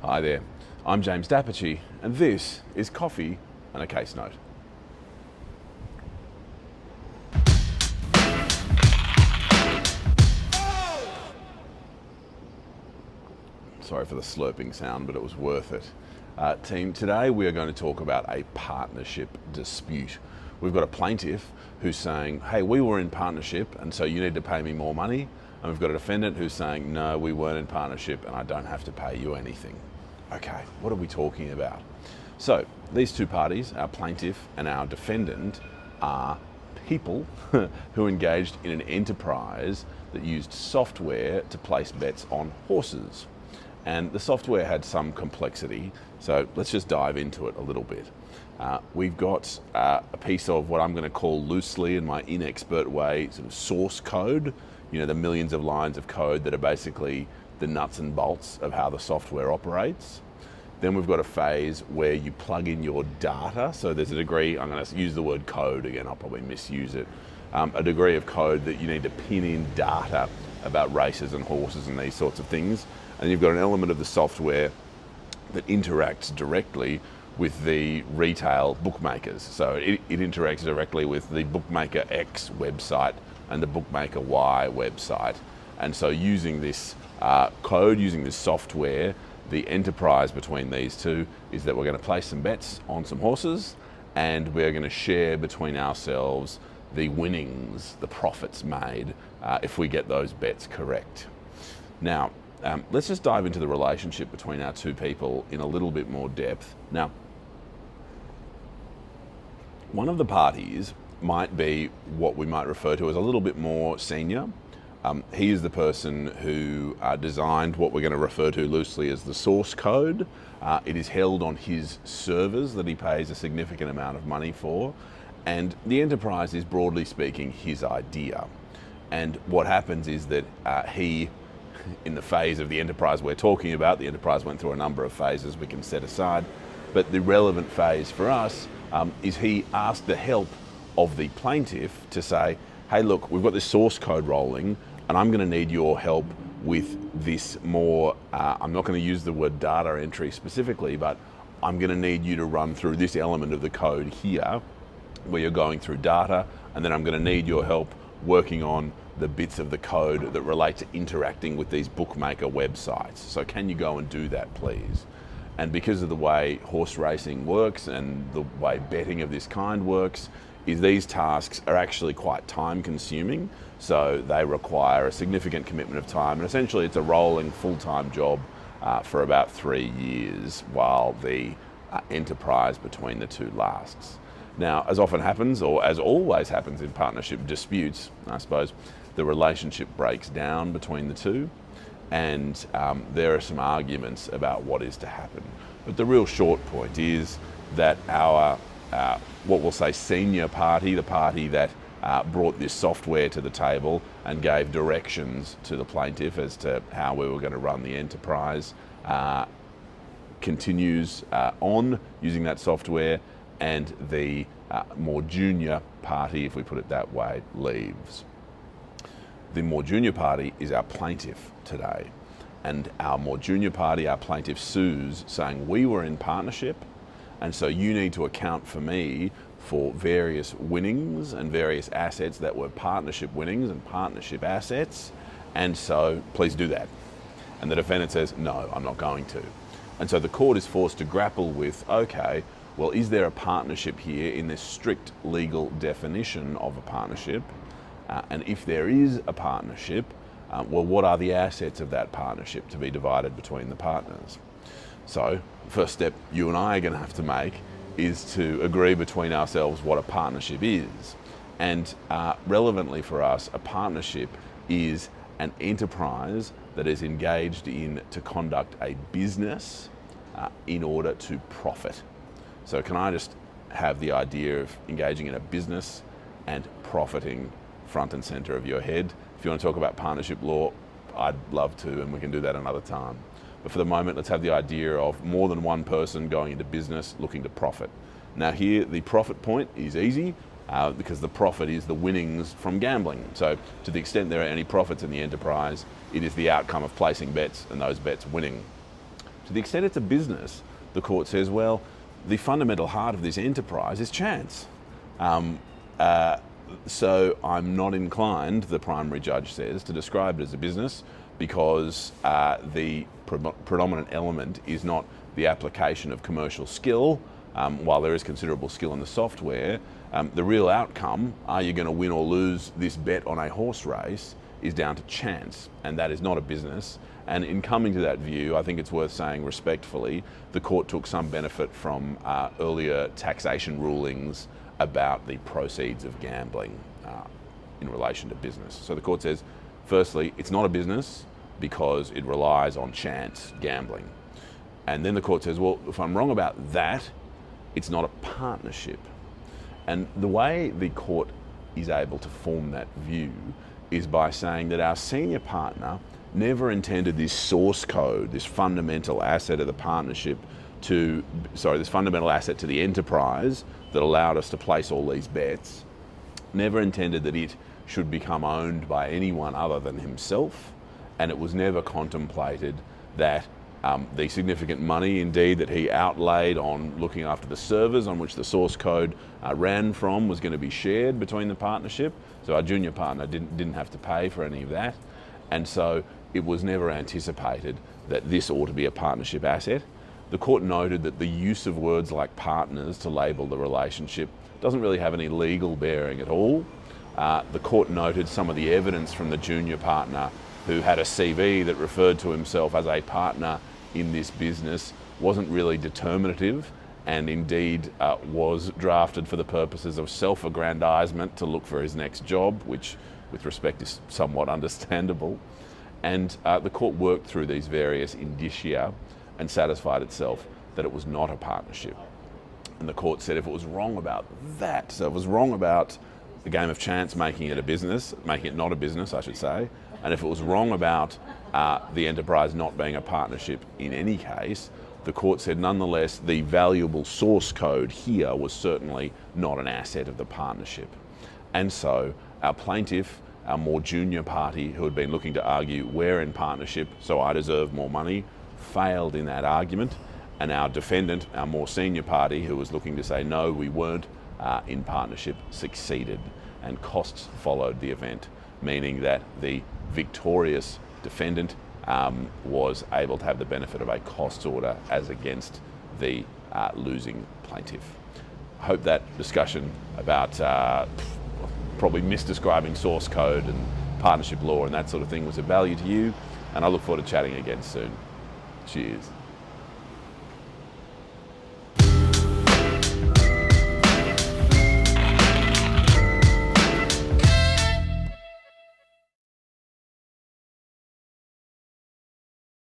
Hi there, I'm James Dapperchi, and this is Coffee and a Case Note. Sorry for the slurping sound, but it was worth it. Team, today we are going to talk about a partnership dispute. We've got a plaintiff who's saying, hey, we were in partnership and so you need to pay me more money. And we've got a defendant who's saying, no, we weren't in partnership and I don't have to pay you anything. Okay, what are we talking about? So these two parties, our plaintiff and our defendant, are people who engaged in an enterprise that used software to place bets on horses. And the software had some complexity, so let's just dive into it a little bit. We've got a piece of what I'm going to call loosely, in my inexpert way, sort of source code. You know, the millions of lines of code that are basically the nuts and bolts of how the software operates. Then we've got a phase where you plug in your data. So there's a degree, I'm going to use the word code again, I'll probably misuse it. A degree of code that you need to pin in data about races and horses and these sorts of things. And you've got an element of the software that interacts directly with the retail bookmakers. So it interacts directly with the bookmaker X website and the bookmaker Y website. And so using this code, using this software, the enterprise between these two is that we're going to place some bets on some horses and we're going to share between ourselves the winnings, the profits made if we get those bets correct. Now, let's just dive into the relationship between our two people in a little bit more depth. Now, one of the parties might be what we might refer to as a little bit more senior. He is the person who designed what we're going to refer to loosely as the source code. It is held on his servers that he pays a significant amount of money for. And the enterprise is, broadly speaking, his idea. And what happens is that he, in the phase of the enterprise we're talking about, the enterprise went through a number of phases we can set aside, but the relevant phase for us is he asked the help of the plaintiff to say, hey, look, we've got this source code rolling and I'm going to need your help with this more, I'm not going to use the word data entry specifically, but I'm going to need you to run through this element of the code here where you're going through data, and then I'm going to need your help working on the bits of the code that relate to interacting with these bookmaker websites. So can you go and do that, please? And because of the way horse racing works and the way betting of this kind works, is these tasks are actually quite time consuming. So they require a significant commitment of time. And essentially it's a rolling full-time job for about 3 years while the enterprise between the two lasts. Now, as often happens, or as always happens in partnership disputes, I suppose, the relationship breaks down between the two, and there are some arguments about what is to happen. But the real short point is that our, what we'll say senior party, the party that brought this software to the table and gave directions to the plaintiff as to how we were going to run the enterprise, continues on using that software, and the more junior party, if we put it that way, leaves. The more junior party is our plaintiff today. And our more junior party, our plaintiff, sues, saying we were in partnership, and so you need to account for me for various winnings and various assets that were partnership winnings and partnership assets, and so please do that. And the defendant says, no, I'm not going to. And so the court is forced to grapple with, okay, well, is there a partnership here in this strict legal definition of a partnership? And if there is a partnership, well, what are the assets of that partnership to be divided between the partners? So, first step you and I are going to have to make is to agree between ourselves what a partnership is. And relevantly for us, a partnership is an enterprise that is engaged in to conduct a business in order to profit. So can I just have the idea of engaging in a business and profiting front and center of your head? If you want to talk about partnership law, I'd love to, and we can do that another time. But for the moment, let's have the idea of more than one person going into business looking to profit. Now here, the profit point is easy because the profit is the winnings from gambling. So to the extent there are any profits in the enterprise, it is the outcome of placing bets and those bets winning. To To the extent it's a business, the court says, well, the fundamental heart of this enterprise is chance. So I'm not inclined, the primary judge says, to describe it as a business because the predominant element is not the application of commercial skill. While there is considerable skill in the software, the real outcome, are you going to win or lose this bet on a horse race, is down to chance, and that is not a business. And in coming to that view, I think it's worth saying respectfully, the court took some benefit from earlier taxation rulings about the proceeds of gambling in relation to business. So the court says, firstly, it's not a business because it relies on chance gambling. And then the court says, well, if I'm wrong about that, it's not a partnership. And the way the court is able to form that view is by saying that our senior partner never intended this source code, this fundamental asset of the partnership this fundamental asset to the enterprise that allowed us to place all these bets, never intended that it should become owned by anyone other than himself, and it was never contemplated that the significant money indeed that he outlaid on looking after the servers on which the source code ran from was going to be shared between the partnership. So our junior partner didn't have to pay for any of that. And so it was never anticipated that this ought to be a partnership asset. The court noted that the use of words like partners to label the relationship doesn't really have any legal bearing at all. The court noted some of the evidence from the junior partner who had a CV that referred to himself as a partner in this business wasn't really determinative, and indeed was drafted for the purposes of self-aggrandizement to look for his next job, which with respect is somewhat understandable. And the court worked through these various indicia and satisfied itself that it was not a partnership. And the court said if it was wrong about that, so it was wrong about the game of chance making it a business, making it not a business, I should say, and if it was wrong about the enterprise not being a partnership in any case, the court said nonetheless the valuable source code here was certainly not an asset of the partnership. And so our plaintiff, our more junior party who had been looking to argue we're in partnership so I deserve more money, failed in that argument, and our defendant, our more senior party who was looking to say no, we weren't in partnership, succeeded, and costs followed the event, meaning that the victorious defendant was able to have the benefit of a costs order as against the losing plaintiff. I hope that discussion about probably misdescribing source code and partnership law and that sort of thing was of value to you, and I look forward to chatting again soon. Cheers.